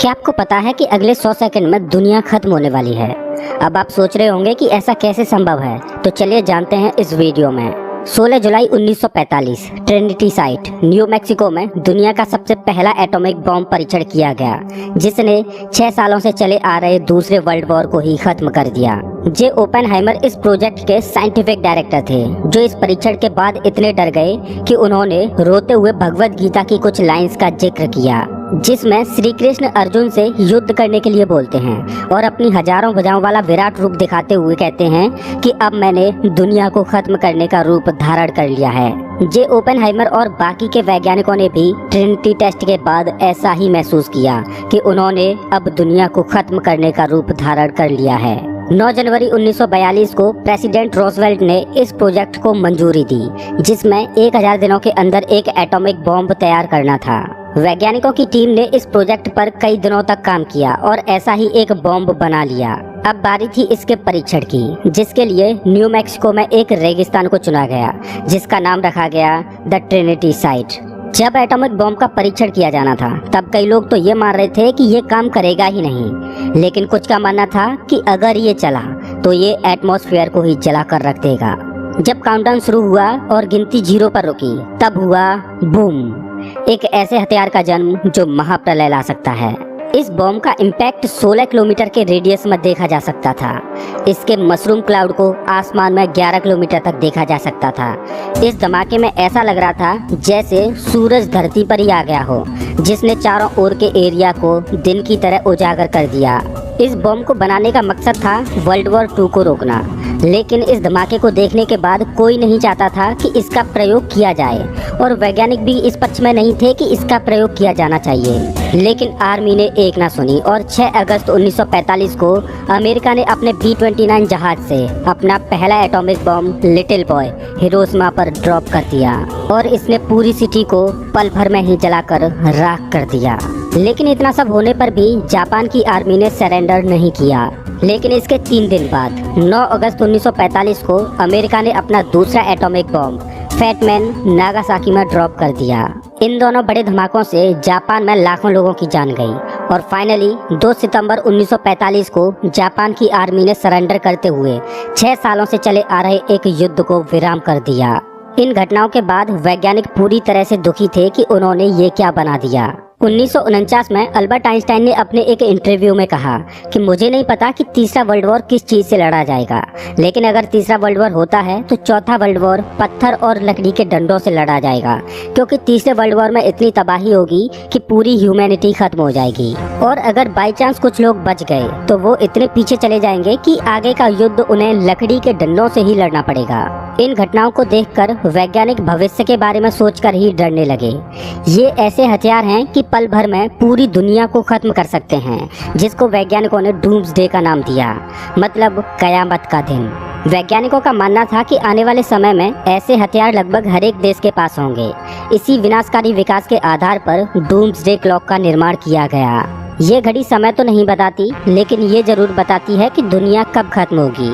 क्या आपको पता है कि अगले 100 सेकंड में दुनिया खत्म होने वाली है। अब आप सोच रहे होंगे कि ऐसा कैसे संभव है, तो चलिए जानते हैं इस वीडियो में। 16 जुलाई 1945 ट्रिनिटी साइट न्यू मैक्सिको में दुनिया का सबसे पहला एटॉमिक बॉम्ब परीक्षण किया गया, जिसने 6 सालों से चले आ रहे दूसरे वर्ल्ड वॉर को ही खत्म कर दिया। जे ओपेनहाइमर इस प्रोजेक्ट के साइंटिफिक डायरेक्टर थे, जो इस परीक्षण के बाद इतने डर गए कि उन्होंने रोते हुए भगवद गीता की कुछ लाइंस का जिक्र किया, जिसमें श्री कृष्ण अर्जुन से युद्ध करने के लिए बोलते हैं और अपनी हजारों भुजाओं वाला विराट रूप दिखाते हुए कहते हैं कि अब मैंने दुनिया को खत्म करने का रूप धारण कर लिया है। जे ओपेनहाइमर और बाकी के वैज्ञानिकों ने भी ट्रिनिटी टेस्ट के बाद ऐसा ही महसूस किया कि उन्होंने अब दुनिया को खत्म करने का रूप धारण कर लिया है। 9 जनवरी 1942 को प्रेसिडेंट रोजवेल्ट ने इस प्रोजेक्ट को मंजूरी दी, जिसमें 1000 दिनों के अंदर एक एटॉमिक बॉम्ब तैयार करना था। वैज्ञानिकों की टीम ने इस प्रोजेक्ट पर कई दिनों तक काम किया और ऐसा ही एक बॉम्ब बना लिया। अब बारी थी इसके परीक्षण की, जिसके लिए न्यू मैक्सिको में एक रेगिस्तान को चुना गया, जिसका नाम रखा गया द ट्रिनिटी साइट। जब एटॉमिक बॉम्ब का परीक्षण किया जाना था, तब कई लोग तो ये मान रहे थे कि ये काम करेगा ही नहीं, लेकिन कुछ का मानना था कि अगर ये चला तो ये एटमॉस्फेयर को ही जला कर रख देगा। जब काउंटडाउन शुरू हुआ और गिनती 0 पर रुकी, तब हुआ बूम, एक ऐसे हथियार का जन्म जो महाप्रलय ला सकता है। इस बॉम्ब का इम्पैक्ट 16 किलोमीटर के रेडियस में देखा जा सकता था। इसके मशरूम क्लाउड को आसमान में 11 किलोमीटर तक देखा जा सकता था। इस धमाके में ऐसा लग रहा था जैसे सूरज धरती पर ही आ गया हो, जिसने चारों ओर के एरिया को दिन की तरह उजागर कर दिया। इस बॉम्ब को बनाने का मकसद था वर्ल्ड वॉर 2 को रोकना, लेकिन इस धमाके को देखने के बाद कोई नहीं चाहता था कि इसका प्रयोग किया जाए और वैज्ञानिक भी इस पक्ष में नहीं थे कि इसका प्रयोग किया जाना चाहिए। लेकिन आर्मी ने एक ना सुनी और 6 अगस्त 1945 को अमेरिका ने अपने B-29 जहाज से अपना पहला atomic bomb little boy Hiroshima पर ड्रॉप कर दिया और इसने पूरी सिटी को पल भर में ही जलाकर राख कर दिया। लेकिन इतना सब होने पर भी जापान की आर्मी ने सरेंडर नहीं किया। लेकिन इसके 3 दिन बाद 9 अगस्त 1945 को अमेरिका ने अपना दूसरा एटॉमिक बॉम्ब फैटमैन नागासाकी में ड्रॉप कर दिया। इन दोनों बड़े धमाकों से जापान में लाखों लोगों की जान गई और फाइनली 2 सितंबर 1945 को जापान की आर्मी ने सरेंडर करते हुए 6 सालों से चले आ रहे एक युद्ध को विराम कर दिया। इन घटनाओं के बाद वैज्ञानिक पूरी तरह से दुखी थे कि उन्होंने ये क्या बना दिया। 1949 में अल्बर्ट आइंस्टाइन ने अपने एक इंटरव्यू में कहा कि मुझे नहीं पता कि तीसरा वर्ल्ड वॉर किस चीज से लड़ा जाएगा, लेकिन अगर तीसरा वर्ल्ड वॉर होता है तो चौथा वर्ल्ड वॉर पत्थर और लकड़ी के डंडों से लड़ा जाएगा, क्योंकि तीसरे वर्ल्ड वॉर में इतनी तबाही होगी कि पूरी ह्यूमैनिटी खत्म हो जाएगी और अगर बाई चांस कुछ लोग बच गए तो वो इतने पीछे चले जाएंगे कि आगे का युद्ध उन्हें लकड़ी के डंडों से ही लड़ना पड़ेगा। इन घटनाओं को देखकर वैज्ञानिक भविष्य के बारे में सोचकर ही डरने लगे। ये ऐसे हथियार हैं कि पल भर में पूरी दुनिया को खत्म कर सकते हैं, जिसको वैज्ञानिकों ने डूम्सडे का नाम दिया, मतलब कयामत का दिन। वैज्ञानिकों का मानना था कि आने वाले समय में ऐसे हथियार लगभग हर एक देश के पास होंगे। इसी विनाशकारी विकास के आधार पर डूम्सडे क्लॉक का निर्माण किया गया। ये घड़ी समय तो नहीं बताती, लेकिन ये जरूर बताती है कि दुनिया कब खत्म होगी।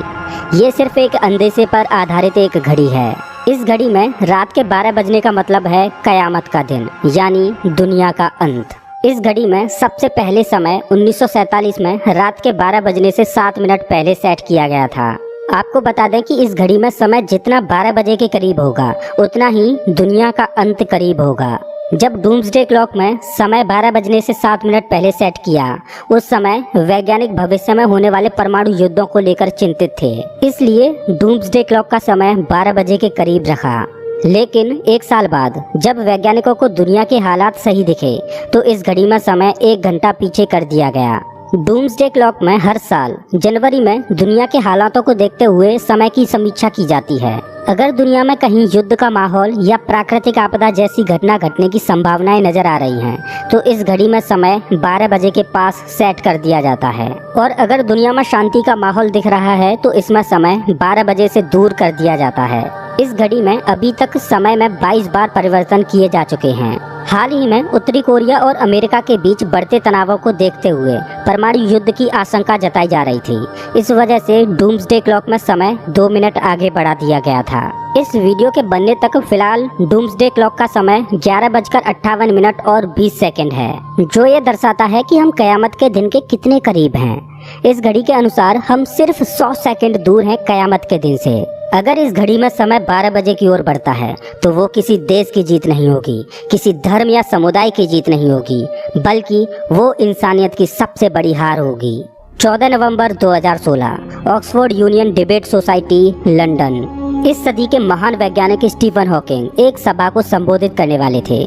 ये सिर्फ एक अंदेशे पर आधारित एक घड़ी है। इस घड़ी में रात के 12 बजने का मतलब है कयामत का दिन, यानी दुनिया का अंत। इस घड़ी में सबसे पहले समय 1947 में रात के 12 बजने से 7 मिनट पहले सेट किया गया था। आपको बता दें कि इस घड़ी में समय जितना 12 बजे के करीब होगा, उतना ही दुनिया का अंत करीब होगा। जब डूम्सडे क्लॉक में समय 12 बजने से 7 मिनट पहले सेट किया, उस समय वैज्ञानिक भविष्य में होने वाले परमाणु युद्धों को लेकर चिंतित थे, इसलिए डूम्सडे क्लॉक का समय 12 बजे के करीब रखा। लेकिन 1 साल बाद जब वैज्ञानिकों को दुनिया के हालात सही दिखे, तो इस घड़ी में समय 1 घंटा पीछे कर दिया गया। डूम्सडे क्लॉक में हर साल जनवरी में दुनिया के हालातों को देखते हुए समय की समीक्षा की जाती है। अगर दुनिया में कहीं युद्ध का माहौल या प्राकृतिक आपदा जैसी घटना घटने की संभावनाएं नजर आ रही हैं, तो इस घड़ी में समय 12 बजे के पास सेट कर दिया जाता है। और अगर दुनिया में शांति का माहौल दिख रहा है, तो इसमें समय 12 बजे से दूर कर दिया जाता है। इस घड़ी में अभी तक समय में 22 बार परिवर्तन किए जा चुके हैं। हाल ही में उत्तरी कोरिया और अमेरिका के बीच बढ़ते तनावों को देखते हुए परमाणु युद्ध की आशंका जताई जा रही थी। इस वजह से डूम्सडे क्लॉक में समय 2 मिनट आगे बढ़ा दिया गया था। इस वीडियो के बनने तक फिलहाल डूम्सडे क्लॉक का समय 11:58 और 20 सेकंड है, जो ये दर्शाता है कि हम कयामत के दिन के कितने करीब हैं। इस घड़ी के अनुसार हम सिर्फ 100 सेकंड दूर हैं कयामत के दिन से। अगर इस घड़ी में समय 12 बजे की ओर बढ़ता है तो वो किसी देश की जीत नहीं होगी, किसी धर्म या समुदाय की जीत नहीं होगी, बल्कि वो इंसानियत की सबसे बड़ी हार होगी। 14 नवंबर 2016 Oxford union debate society London. इस सदी के महान वैज्ञानिक स्टीफन हॉकिंग एक सभा को संबोधित करने वाले थे।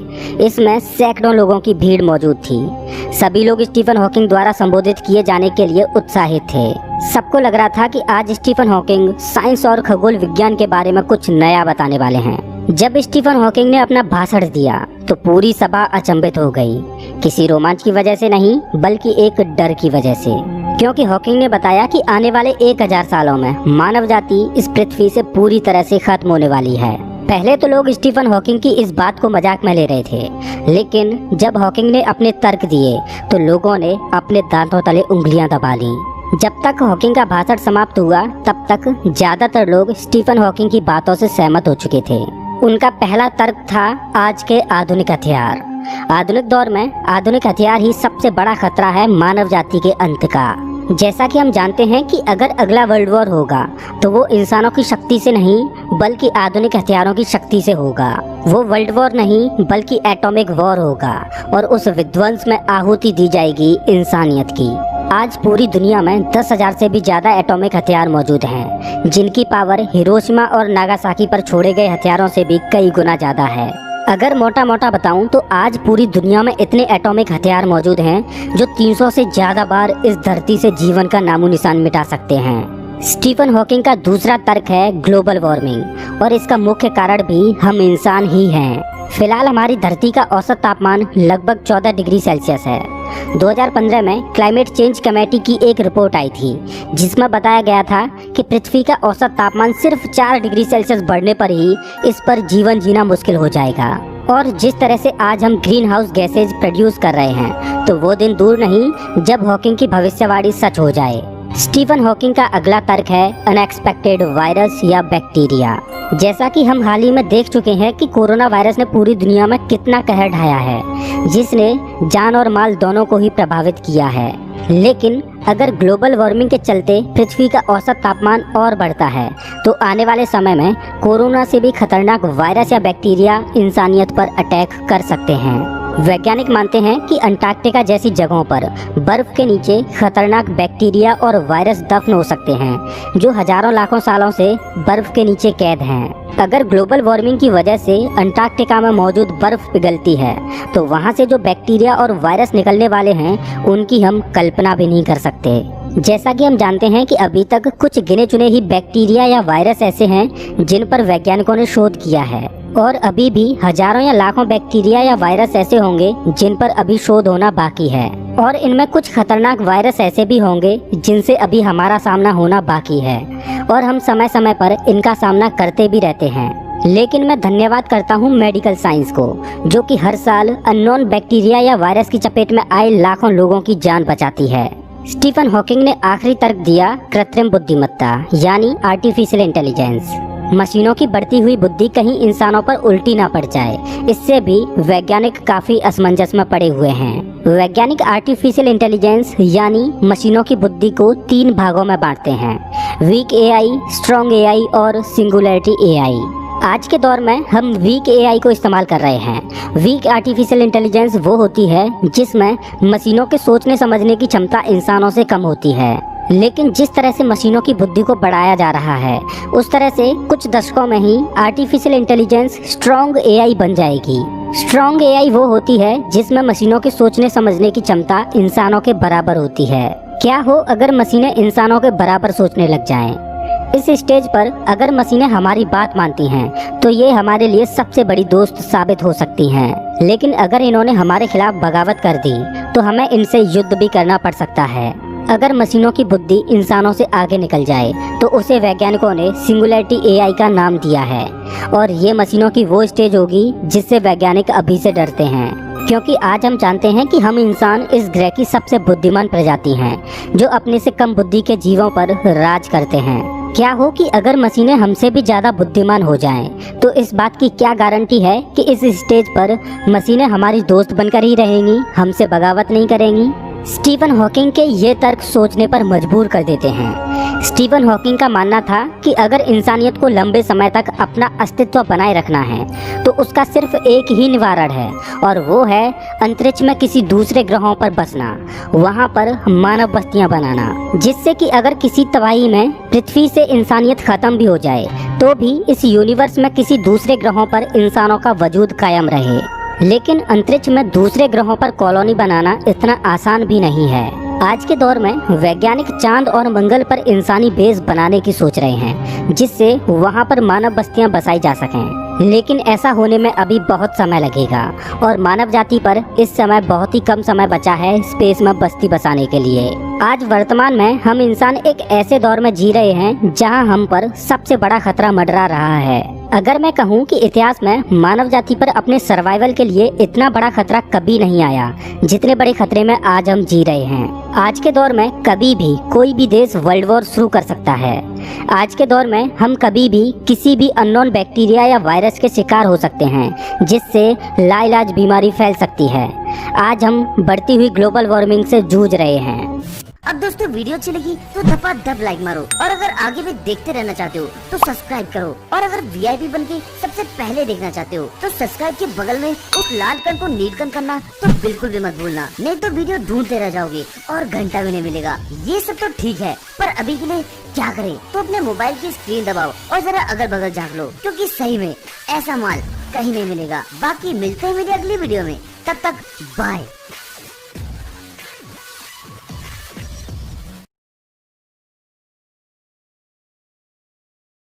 इसमें सैकड़ों लोगों की भीड़ मौजूद थी। सभी लोग स्टीफन हॉकिंग द्वारा संबोधित किए जाने के लिए उत्साहित थे। सबको लग रहा था कि आज स्टीफन हॉकिंग साइंस और खगोल विज्ञान के बारे में कुछ नया बताने वाले हैं। जब स्टीफन हॉकिंग ने अपना भाषण दिया तो पूरी सभा अचंभित हो गई, किसी रोमांच की वजह से नहीं बल्कि एक डर की वजह से, क्योंकि हॉकिंग ने बताया कि आने वाले 1000 सालों में मानव जाति इस पृथ्वी से पूरी तरह से खत्म होने वाली है। पहले तो लोग स्टीफन हॉकिंग की इस बात को मजाक में ले रहे थे, लेकिन जब हॉकिंग ने अपने तर्क दिए तो लोगों ने अपने दांतों तले उंगलियां दबा ली। जब तक हॉकिंग का भाषण समाप्त हुआ तब तक ज्यादातर लोग स्टीफन हॉकिंग की बातों से सहमत हो चुके थे। उनका पहला तर्क था आज के आधुनिक हथियार। आधुनिक दौर में आधुनिक हथियार ही सबसे बड़ा खतरा है मानव जाति के अंत का। जैसा कि हम जानते हैं कि अगर अगला वर्ल्ड वॉर होगा तो वो इंसानों की शक्ति से नहीं बल्कि आधुनिक हथियारों की शक्ति से होगा। वो वर्ल्ड वॉर नहीं बल्कि एटॉमिक वॉर होगा और उस विध्वंस में आहुति दी जाएगी इंसानियत की। आज पूरी दुनिया में 10,000 से भी ज्यादा एटॉमिक हथियार मौजूद हैं, जिनकी पावर हिरोशिमा और नागासाकी पर छोड़े गए हथियारों से भी कई गुना ज्यादा है। अगर मोटा मोटा बताऊं तो आज पूरी दुनिया में इतने एटॉमिक हथियार मौजूद हैं जो 300 से ज्यादा बार इस धरती से जीवन का नामो निशान मिटा सकते हैं। स्टीफन हॉकिंग का दूसरा तर्क है ग्लोबल वार्मिंग, और इसका मुख्य कारण भी हम इंसान ही हैं। फिलहाल हमारी धरती का औसत तापमान लगभग 14 डिग्री सेल्सियस है। 2015 में क्लाइमेट चेंज कमेटी की एक रिपोर्ट आई थी जिसमें बताया गया था कि पृथ्वी का औसत तापमान सिर्फ 4 डिग्री सेल्सियस बढ़ने पर ही इस पर जीवन जीना मुश्किल हो जाएगा। और जिस तरह से आज हम ग्रीन हाउस गैसेज प्रोड्यूस कर रहे हैं तो वो दिन दूर नहीं जब हॉकिंग की भविष्यवाणी सच हो जाए। स्टीफन हॉकिंग का अगला तर्क है अनएक्सपेक्टेड वायरस या बैक्टीरिया। जैसा कि हम हाल ही में देख चुके हैं कि कोरोना वायरस ने पूरी दुनिया में कितना कहर ढाया है, जिसने जान और माल दोनों को ही प्रभावित किया है। लेकिन अगर ग्लोबल वार्मिंग के चलते पृथ्वी का औसत तापमान और बढ़ता है तो आने वाले समय में कोरोना से भी खतरनाक वायरस या बैक्टीरिया इंसानियत पर अटैक कर सकते हैं। वैज्ञानिक मानते हैं कि अंटार्कटिका जैसी जगहों पर बर्फ के नीचे खतरनाक बैक्टीरिया और वायरस दफन हो सकते हैं जो हजारों लाखों सालों से बर्फ के नीचे कैद हैं। अगर ग्लोबल वार्मिंग की वजह से अंटार्कटिका में मौजूद बर्फ पिघलती है तो वहां से जो बैक्टीरिया और वायरस निकलने वाले हैं उनकी हम कल्पना भी नहीं कर सकते। जैसा कि हम जानते हैं कि अभी तक कुछ गिने चुने ही बैक्टीरिया या वायरस ऐसे हैं जिन पर वैज्ञानिकों ने शोध किया है, और अभी भी हजारों या लाखों बैक्टीरिया या वायरस ऐसे होंगे जिन पर अभी शोध होना बाकी है, और इनमें कुछ खतरनाक वायरस ऐसे भी होंगे जिनसे अभी हमारा सामना होना बाकी है, और हम समय समय पर इनका सामना करते भी रहते हैं। लेकिन मैं धन्यवाद करता हूँ मेडिकल साइंस को, जो कि हर साल अननोन बैक्टीरिया या वायरस की चपेट में आए लाखों लोगों की जान बचाती है। स्टीफन हॉकिंग ने आखिरी तर्क दिया कृत्रिम बुद्धिमत्ता यानी आर्टिफिशियल इंटेलिजेंस। मशीनों की बढ़ती हुई बुद्धि कहीं इंसानों पर उल्टी ना पड़ जाए, इससे भी वैज्ञानिक काफी असमंजस में पड़े हुए हैं। वैज्ञानिक आर्टिफिशियल इंटेलिजेंस यानी मशीनों की बुद्धि को 3 भागों में बांटते हैं, वीक एआई, स्ट्रॉन्ग एआई और सिंगुलरिटी एआई। आज के दौर में हम वीक एआई को इस्तेमाल कर रहे हैं। वीक आर्टिफिशियल इंटेलिजेंस वो होती है जिसमें मशीनों के सोचने समझने की क्षमता इंसानों से कम होती है। लेकिन जिस तरह से मशीनों की बुद्धि को बढ़ाया जा रहा है उस तरह से कुछ दशकों में ही आर्टिफिशियल इंटेलिजेंस स्ट्रॉन्ग एआई बन जाएगी। स्ट्रॉन्ग एआई वो होती है जिसमें मशीनों के सोचने समझने की क्षमता इंसानों के बराबर होती है। क्या हो अगर मशीनें इंसानों के बराबर सोचने लग जाएं? इस स्टेज पर अगर मशीनें हमारी बात मानती हैं तो ये हमारे लिए सबसे बड़ी दोस्त साबित हो सकती हैं। लेकिन अगर इन्होंने हमारे खिलाफ बगावत कर दी तो हमें इनसे युद्ध भी करना पड़ सकता है। अगर मशीनों की बुद्धि इंसानों से आगे निकल जाए तो उसे वैज्ञानिकों ने सिंगुलैरिटी एआई का नाम दिया है। और ये मशीनों की वो स्टेज होगी जिससे वैज्ञानिक अभी से डरते हैं, क्योंकि आज हम जानते हैं कि हम इंसान इस ग्रह की सबसे बुद्धिमान प्रजाति हैं, जो अपने से कम बुद्धि के जीवों पर राज करते हैं। क्या हो कि अगर मशीनें हमसे भी ज्यादा बुद्धिमान हो जाएं, तो इस बात की क्या गारंटी है कि इस स्टेज पर मशीनें हमारी दोस्त बनकर ही रहेंगी, हमसे बगावत नहीं करेंगी। स्टीफन हॉकिंग के ये तर्क सोचने पर मजबूर कर देते हैं। स्टीफन हॉकिंग का मानना था कि अगर इंसानियत को लंबे समय तक अपना अस्तित्व बनाए रखना है तो उसका सिर्फ एक ही निवारण है, और वो है अंतरिक्ष में किसी दूसरे ग्रहों पर बसना, वहाँ पर मानव बस्तियाँ बनाना, जिससे कि अगर किसी तबाही में पृथ्वी से इंसानियत खत्म भी हो जाए तो भी इस यूनिवर्स में किसी दूसरे ग्रहों पर इंसानों का वजूद कायम रहे। लेकिन अंतरिक्ष में दूसरे ग्रहों पर कॉलोनी बनाना इतना आसान भी नहीं है। आज के दौर में वैज्ञानिक चांद और मंगल पर इंसानी बेस बनाने की सोच रहे हैं, जिससे वहां पर मानव बस्तियां बसाई जा सकें। लेकिन ऐसा होने में अभी बहुत समय लगेगा और मानव जाति पर इस समय बहुत ही कम समय बचा है स्पेस में बस्ती बसाने के लिए। आज वर्तमान में हम इंसान एक ऐसे दौर में जी रहे हैं जहां हम पर सबसे बड़ा खतरा मंडरा रहा है। अगर मैं कहूं कि इतिहास में मानव जाति पर अपने सर्वाइवल के लिए इतना बड़ा खतरा कभी नहीं आया जितने बड़े खतरे में आज हम जी रहे हैं। आज के दौर में कभी भी कोई भी देश वर्ल्ड वॉर शुरू कर सकता है। आज के दौर में हम कभी भी किसी भी अननोन बैक्टीरिया या वायरस के शिकार हो सकते हैं, जिससे लाइलाज बीमारी फैल सकती है। आज हम बढ़ती हुई ग्लोबल वार्मिंग से जूझ रहे हैं। अब दोस्तों वीडियो अच्छी लगी तो धपाधप लाइक मारो, और अगर आगे भी देखते रहना चाहते हो तो सब्सक्राइब करो, और अगर वीआईपी बनके सबसे पहले देखना चाहते हो तो सब्सक्राइब के बगल में उस लाल कन को नीलकन करना तो बिल्कुल भी मत भूलना, नहीं तो वीडियो ढूंढते रह जाओगे और घंटा भी नहीं मिलेगा। ये सब तो ठीक है, पर अभी के लिए क्या करें, तो अपने मोबाइल की स्क्रीन दबाओ और जरा अगल बगल झाँक लो, क्योंकि सही में ऐसा माल कहीं नहीं मिलेगा। बाकी मिलते हैं मेरी अगली वीडियो में, तब तक बाय।